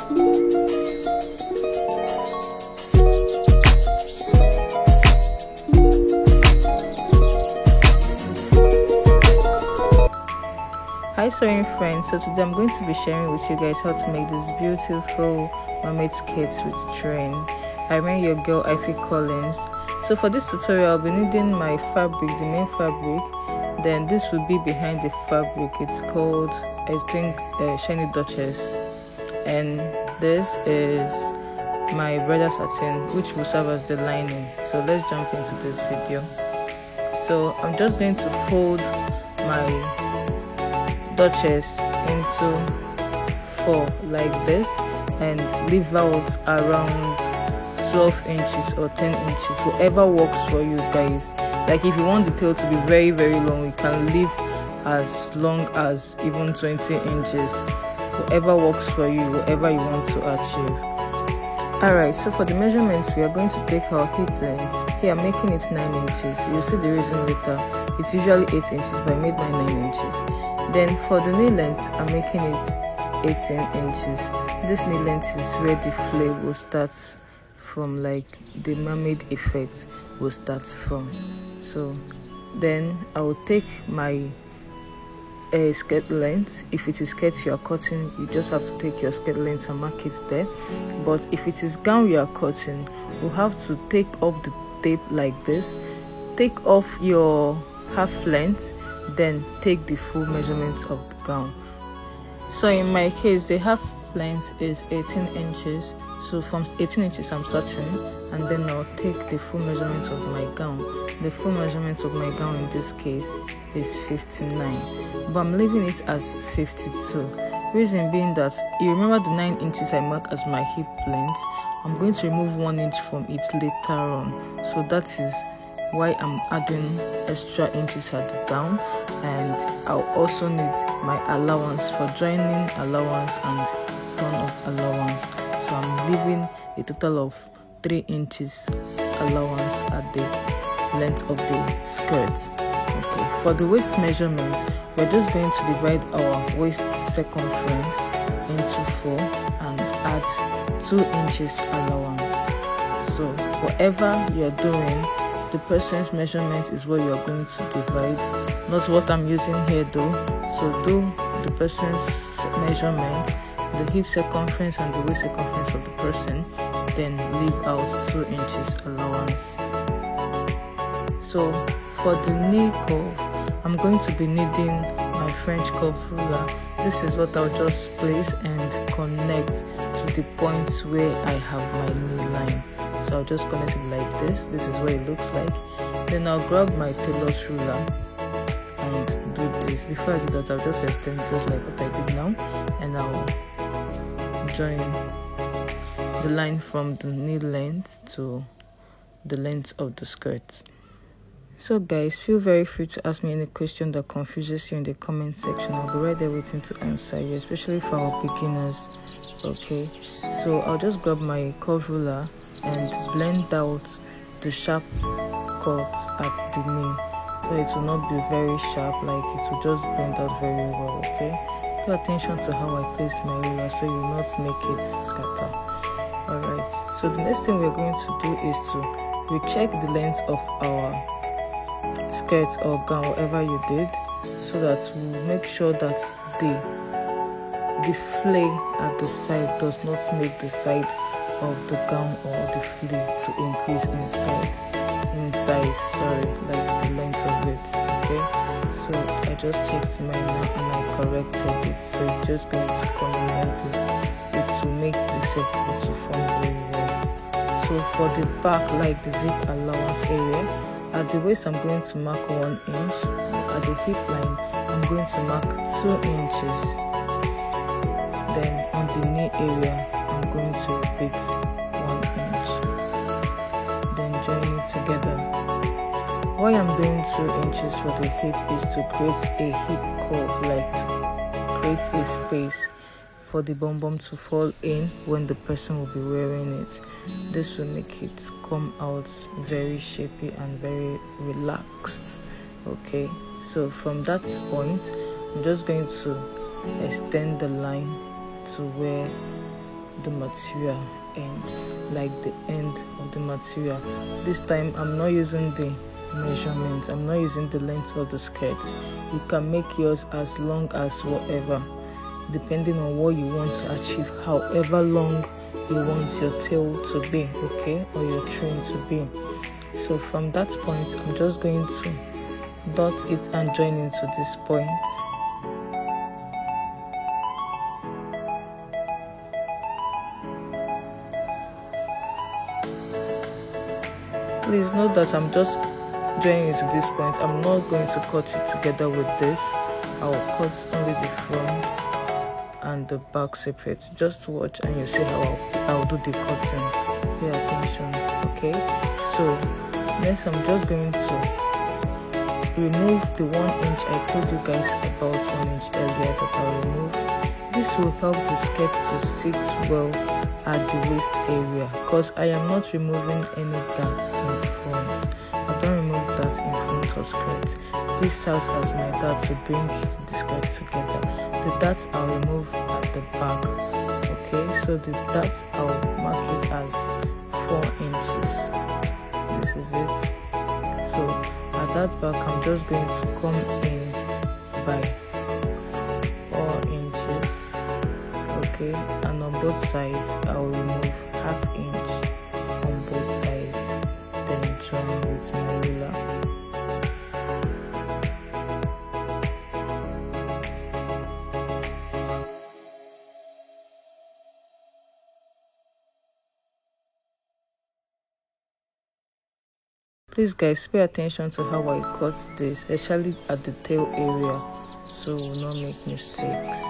Hi sewing friends, so today I'm going to be sharing with you guys how to make this beautiful mermaid skirts with train. I remain your girl Ivy Collins. So for this tutorial I'll be needing my fabric, the main fabric. Then this will be behind the fabric. It's called, I think, Shiny Duchess. And this is my brother satin, which will serve as the lining. So let's jump into this video. So I'm just going to fold my Duchess into 4 like this and leave out around 12 inches or 10 inches, whatever works for you guys. Like if you want the tail to be very long, you can leave as long as even 20 inches, whatever works for you, whatever you want to achieve. Alright, so for the measurements, we are going to take our hip length. Here I'm making it 9 inches. You'll see the reason later. It's usually 8 inches, but I made mine 9 inches. Then for the knee length, I'm making it 18 inches. This knee length is where the flare will start from, like the mermaid effect will start from. So then I will take my skirt length. If it is skirt you are cutting, you just have to take your skirt length and mark it there. But if it is gown you are cutting, you have to take off the tape like this, take off your half length, then take the full measurement of the gown. So in my case, the half length is 18 inches. So from 18 inches I'm starting, and then I'll take the full measurement of my gown. The full measurement of my gown in this case is 59, but I'm leaving it as 52. Reason being that you remember the 9 inches I mark as my hip length. I'm going to remove 1 inch from it later on, so that is why I'm adding extra inches at the down. And I'll also need my allowance for joining allowance and turn of allowance. So I'm leaving a total of 3 inches allowance at the length of the skirt. Okay, for the waist measurement, we're just going to divide our waist circumference into 4 and add 2 inches allowance. So whatever you're doing, the person's measurement is what you're going to divide, not what I'm using here though. So do the person's measurement, the hip circumference and the waist circumference of the person, then leave out 2 inches allowance. So for the knee curve, I'm going to be needing my French curve ruler. This is what I'll just place and connect to the points where I have my knee line. So I'll just connect it like this. This is what it looks like. Then I'll grab my tailor's ruler and do this. Before I do that, I'll just extend just like what I did now, and I'll join the line from the knee length to the length of the skirt. So guys, feel very free to ask me any question that confuses you in the comment section. I'll be right there waiting to answer you, especially for our beginners. Okay, so I'll just grab my curve ruler and blend out the sharp cut at the knee, so it will not be very sharp, like it will just blend out very well. Okay, pay attention to how I place my ruler so you will not make it scatter. Alright, so the next thing we're going to do is to recheck the length of our skirt or gown, whatever you did, so that we'll make sure that the flare at the side does not make the side of the gown or the flare to increase in size, like the length of it. Okay, so I just checked mine now and I corrected it, so it's just going to come in like this. It will make the circle to form very well. So for the back, like the zip allowance area, at the waist I'm going to mark 1 inch, at the hip line I'm going to mark 2 inches, then on the knee area I'm going to repeat 1 inch, then join it together. Why I'm doing 2 inches for the hip is to create a hip curve, like to create a space for the bum bum to fall in when the person will be wearing it. This will make it come out very shapy and very relaxed. Okay, so from that point I'm just going to extend the line to where the material ends, like the end of the material. This time I'm not using the measurement, I'm not using the length of the skirt. You can make yours as long as whatever, depending on what you want to achieve, however long you want your tail to be, okay, or your train to be. So from that point, I'm just going to dot it and join into this point. Please note that I'm just joining into this point. I'm not going to cut it together with this. I'll cut only the front and the back separate. Just watch and you see how I'll do the cutting. Pay attention, okay? So next I'm just going to remove the 1 inch I told you guys about 1 inch earlier that I'll remove. This will help the skirt to sit well at the waist area, because I am not removing any darts in front. I don't remove that in front of skirt. This serves as my dart to bring the skirt together. The darts I'll remove at the back, okay? So the darts I'll mark it as 4 inches. This is it. So at that back I'm just going to come in by 4 inches, okay? And on both sides I'll remove ½ inch on both sides, then join with my ruler. Please guys, pay attention to how I cut this, especially at the tail area, so we'll not make mistakes.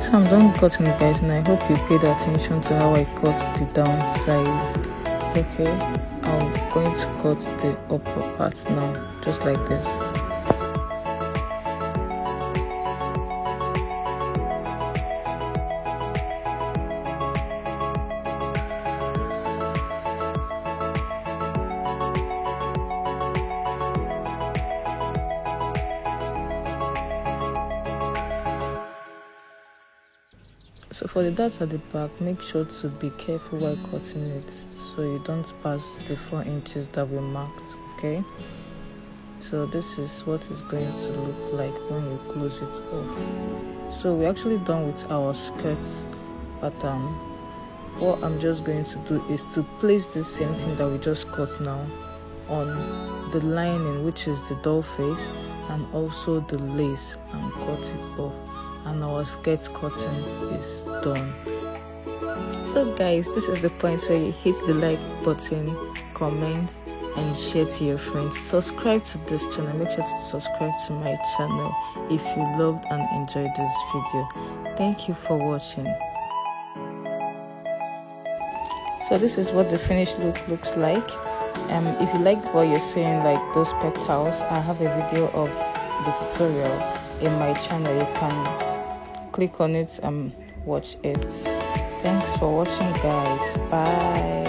So I'm done cutting, guys, and I hope you paid attention to how I cut the downside. Okay, I'm going to cut the upper parts now, just like this. So for the darts at the back, make sure to be careful while cutting it so you don't pass the 4 inches that we marked, okay? So this is what it's going to look like when you close it off. So we're actually done with our skirt pattern. What I'm just going to do is to place the same thing that we just cut now on the lining, which is the doll face, and also the lace, and cut it off. And our skirt cutting is done. So guys, this is the point where you hit the like button, comment and share to your friends. Subscribe to this channel. Make sure to subscribe to my channel if you loved and enjoyed this video. Thank you for watching. So this is what the finished look looks like. If you like what you're seeing, like those petals, I have a video of the tutorial in my channel. You can click on it and watch it. Thanks for watching, guys. Bye.